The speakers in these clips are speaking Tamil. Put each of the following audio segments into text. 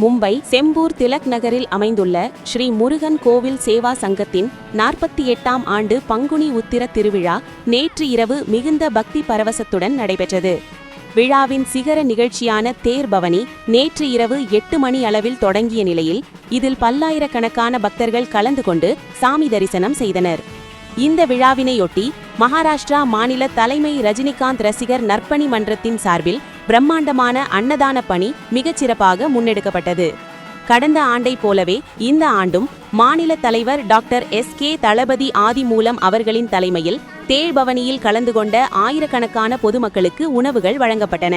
மும்பை செம்பூர் திலக் நகரில் அமைந்துள்ள ஸ்ரீ முருகன் கோவில் சேவா சங்கத்தின் 48ஆம் ஆண்டு பங்குனி உத்திர திருவிழா நேற்று இரவு மிகுந்த பக்தி பரவசத்துடன் நடைபெற்றது. விழாவின் சிகர நிகழ்ச்சியான தேர் பவனி நேற்று இரவு 8 மணி அளவில் தொடங்கிய நிலையில் இதில் பல்லாயிரக்கணக்கான பக்தர்கள் கலந்து கொண்டு சாமி தரிசனம் செய்தனர். இந்த விழாவினையொட்டி மகாராஷ்டிரா மாநில தலைமை ரஜினிகாந்த் ரசிகர் நற்பணி மன்றத்தின் சார்பில் பிரம்மாண்டமான அன்னதான பணி மிகச்சிறப்பாக முன்னெடுக்கப்பட்டது. கடந்த ஆண்டை போலவே இந்த ஆண்டும் மாநில தலைவர் டாக்டர் எஸ்.கே. தளபதி ஆதிமூலம் அவர்களின் தலைமையில் தேர்பவனியில் கலந்து கொண்ட ஆயிரக்கணக்கான பொதுமக்களுக்கு உணவுகள் வழங்கப்பட்டன.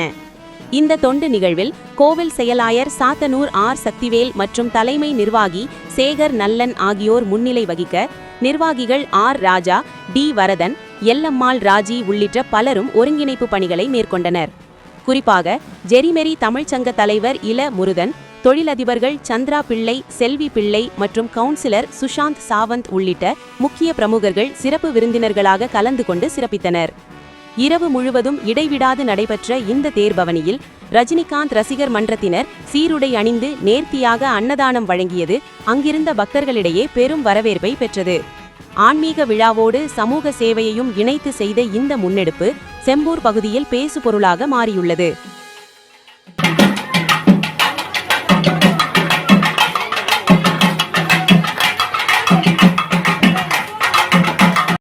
இந்த தொண்டு நிகழ்வில் கோவில் செயலாயர் சாத்தனூர் ஆர். சக்திவேல் மற்றும் தலைமை நிர்வாகி சேகர் நல்லன் ஆகியோர் முன்னிலை வகிக்க, நிர்வாகிகள் ஆர். ராஜா, டி. வரதன், எல்லம்மாள் ராஜி உள்ளிட்ட பலரும் ஒருங்கிணைப்பு பணிகளை மேற்கொண்டனர். குறிப்பாக ஜெரிமெரி தமிழ்ச்சங்க தலைவர் இல முருகன், தொழிலதிபர்கள் சந்திரா பிள்ளை, செல்வி பிள்ளை மற்றும் கவுன்சிலர் சுஷாந்த் சாவந்த் உள்ளிட்ட முக்கிய பிரமுகர்கள் சிறப்பு விருந்தினர்களாக கலந்து கொண்டு சிறப்பித்தனர். இரவு முழுவதும் இடைவிடாது நடைபெற்ற இந்த தேர்பவனியில் ரஜினிகாந்த் ரசிகர் மன்றத்தினர் சீருடை அணிந்து நேர்த்தியாக அன்னதானம் வழங்கியது அங்கிருந்த பக்தர்களிடையே பெரும் வரவேற்பை பெற்றது. ஆன்மீக விழாவோடு சமூக சேவையையும் இணைத்து செய்த இந்த முன்னெடுப்பு செம்பூர் பகுதியில் பேசுபொருளாக மாறியுள்ளது.